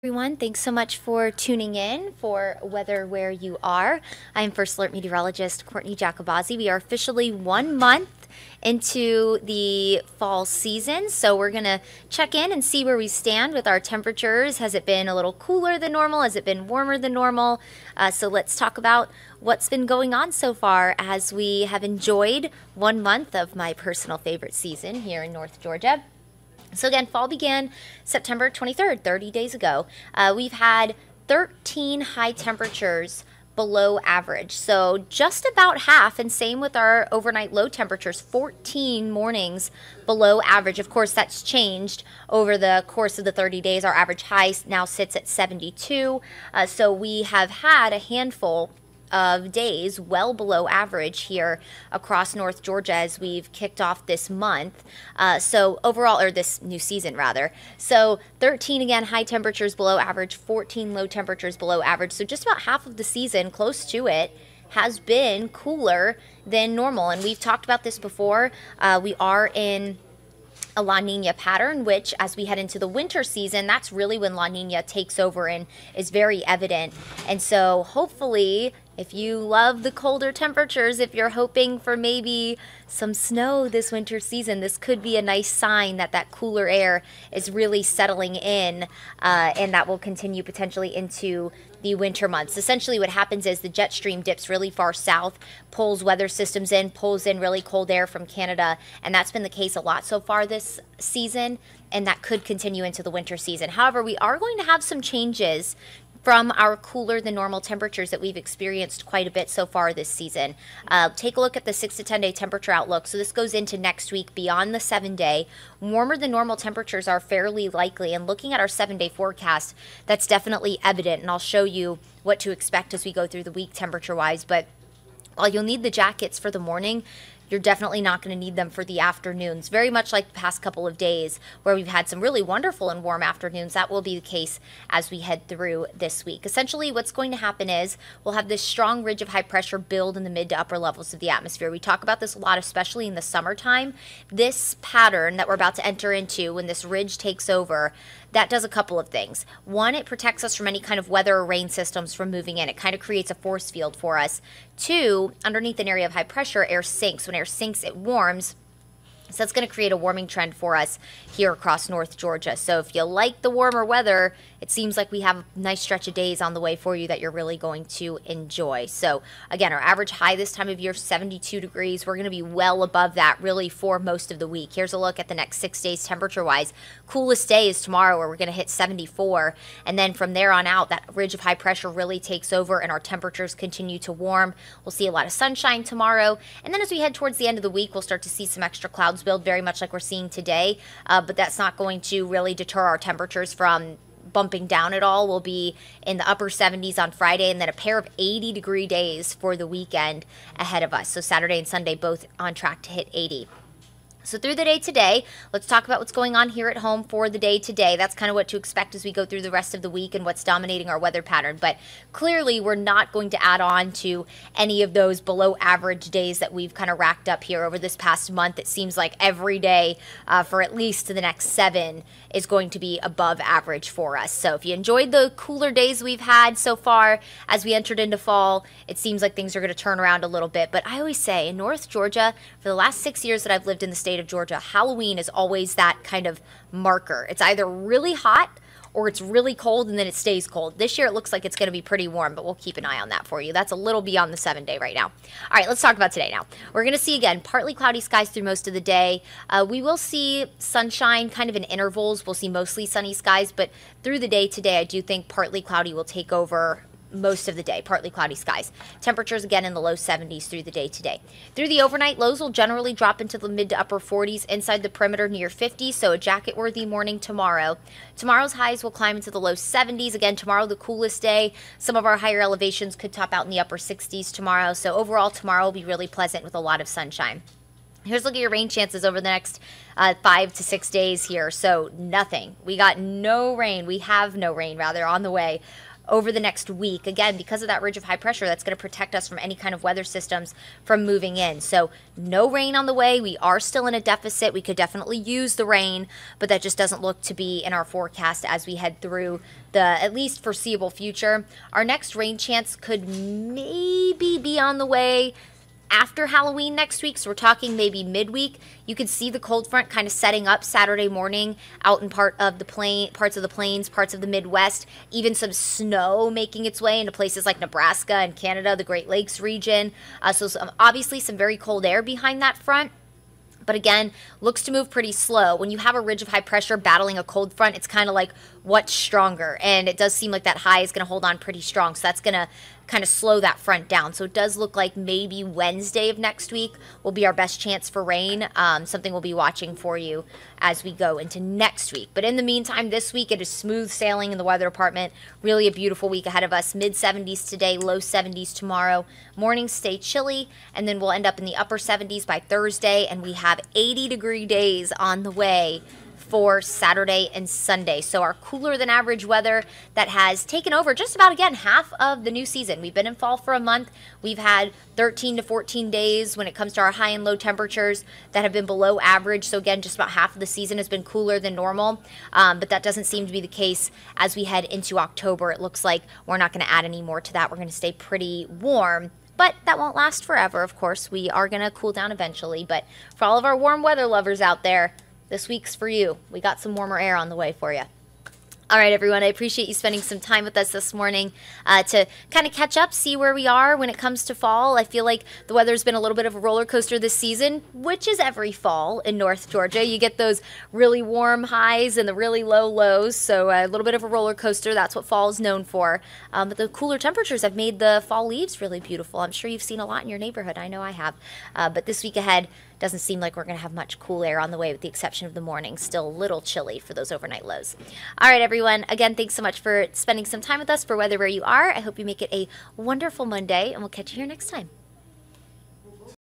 Everyone, thanks so much for tuning in for Weather Where You Are. I'm First Alert Meteorologist Courtney Jacobazzi. We are officially 1 month into the fall season, so we're going to check in and see where we stand with our temperatures. Has it been a little cooler than normal? Has it been warmer than normal? So let's talk about what's been going on so far as we have enjoyed 1 month of my personal favorite season here in North Georgia. So again, fall began September 23rd, 30 days ago. We've had 13 high temperatures below average. So just about half, and same with our overnight low temperatures, 14 mornings below average. Of course, that's changed over the course of the 30 days. Our average high now sits at 72. So we have had a handful of days well below average here across North Georgia as we've kicked off this month. So overall, or this new season rather. So 13 again, high temperatures below average, 14 low temperatures below average. So just about half of the season, close to it, has been cooler than normal. And we've talked about this before. We are in a La Nina pattern, which as we head into the winter season, that's really when La Nina takes over and is very evident. And so hopefully, if you love the colder temperatures, if you're hoping for maybe some snow this winter season, this could be a nice sign that that cooler air is really settling in, and that will continue potentially into the winter months. Essentially what happens is the jet stream dips really far south, pulls weather systems in, pulls in really cold air from Canada, and that's been the case a lot so far this season, and that could continue into the winter season. However, we are going to have some changes from our cooler than normal temperatures that we've experienced quite a bit so far this season. Take a look at the 6 to 10 day temperature outlook. So this goes into next week beyond the 7-day. Warmer than normal temperatures are fairly likely, and looking at our 7-day forecast, that's definitely evident, and I'll show you what to expect as we go through the week temperature wise. But while you'll need the jackets for the morning, you're definitely not going to need them for the afternoons. Very much like the past couple of days where we've had some really wonderful and warm afternoons. That will be the case as we head through this week. Essentially, what's going to happen is we'll have this strong ridge of high pressure build in the mid to upper levels of the atmosphere. We talk about this a lot, especially in the summertime. This pattern that we're about to enter into when this ridge takes over, that does a couple of things. One, it protects us from any kind of weather or rain systems from moving in. It kind of creates a force field for us. Two, underneath an area of high pressure, air sinks. When air sinks, it warms. So that's going to create a warming trend for us here across North Georgia. So if you like the warmer weather, it seems like we have a nice stretch of days on the way for you that you're really going to enjoy. So again, our average high this time of year, 72 degrees. We're going to be well above that really for most of the week. Here's a look at the next 6 days temperature-wise. Coolest day is tomorrow where we're going to hit 74. And then from there on out, that ridge of high pressure really takes over and our temperatures continue to warm. We'll see a lot of sunshine tomorrow. And then as we head towards the end of the week, we'll start to see some extra clouds build very much like we're seeing today, but that's not going to really deter our temperatures from bumping down at all. We'll be in the upper 70s on Friday, and then a pair of 80-degree days for the weekend ahead of us. So Saturday and Sunday both on track to hit 80. So through the day today, let's talk about what's going on here at home for the day today. That's kind of what to expect as we go through the rest of the week and what's dominating our weather pattern. But clearly, we're not going to add on to any of those below average days that we've kind of racked up here over this past month. It seems like every day for at least the next 7 is going to be above average for us. So if you enjoyed the cooler days we've had so far as we entered into fall, it seems like things are going to turn around a little bit. But I always say in North Georgia, for the last 6 years that I've lived in the state of Georgia, Halloween is always that kind of marker. It's either really hot or it's really cold and then it stays cold. This year it looks like it's going to be pretty warm, but we'll keep an eye on that for you. That's a little beyond the 7-day right now. All right, let's talk about today now. We're going to see, again, partly cloudy skies through most of the day. We will see sunshine kind of in intervals. We'll see mostly sunny skies, but through the day today, I do think partly cloudy will take over most of the day, partly cloudy skies. Temperatures again in the low 70s through the day today. Through the overnight, lows will generally drop into the mid to upper 40s, inside the perimeter near 50, so a jacket-worthy morning tomorrow. Tomorrow's highs will climb into the low 70s. Again, tomorrow the coolest day. Some of our higher elevations could top out in the upper 60s tomorrow, so overall tomorrow will be really pleasant with a lot of sunshine. Here's a look at your rain chances over the next 5 to 6 days here. So nothing. We got no rain. We have no rain, rather, on the way over the next week. Again, because of that ridge of high pressure, that's going to protect us from any kind of weather systems from moving in. So no rain on the way. We are still in a deficit. We could definitely use the rain, but that just doesn't look to be in our forecast as we head through the at least foreseeable future. Our next rain chance could maybe be on the way after Halloween next week, so we're talking maybe midweek. You can see the cold front kind of setting up Saturday morning out in parts of the plains, parts of the Midwest, even some snow making its way into places like Nebraska and Canada, the Great Lakes region. Obviously some very cold air behind that front. But again, looks to move pretty slow. When you have a ridge of high pressure battling a cold front, it's kind of like what's stronger. And it does seem like that high is going to hold on pretty strong. So that's going to kind of slow that front down. So it does look like maybe Wednesday of next week will be our best chance for rain. Something we'll be watching for you as we go into next week. But in the meantime, this week it is smooth sailing in the weather department. Really a beautiful week ahead of us. Mid 70s today, low 70s tomorrow. Mornings stay chilly, and then we'll end up in the upper 70s by Thursday, and we have 80-degree days on the way for Saturday and Sunday. So our cooler than average weather that has taken over just about, again, half of the new season. We've been in fall for a month. We've had 13 to 14 days when it comes to our high and low temperatures that have been below average. So again, just about half of the season has been cooler than normal. But that doesn't seem to be the case as we head into October. It looks like we're not going to add any more to that. We're going to stay pretty warm. But that won't last forever, of course. We are going to cool down eventually. But for all of our warm weather lovers out there, this week's for you. We got some warmer air on the way for you. All right, everyone, I appreciate you spending some time with us this morning to kind of catch up, see where we are when it comes to fall. I feel like the weather's been a little bit of a roller coaster this season, which is every fall in North Georgia. You get those really warm highs and the really low lows, so a little bit of a roller coaster. That's what fall is known for. But the cooler temperatures have made the fall leaves really beautiful. I'm sure you've seen a lot in your neighborhood. I know I have. But this week ahead, doesn't seem like we're going to have much cool air on the way with the exception of the morning. Still a little chilly for those overnight lows. All right, everyone. Again, thanks so much for spending some time with us for weather where you are. I hope you make it a wonderful Monday, and we'll catch you here next time.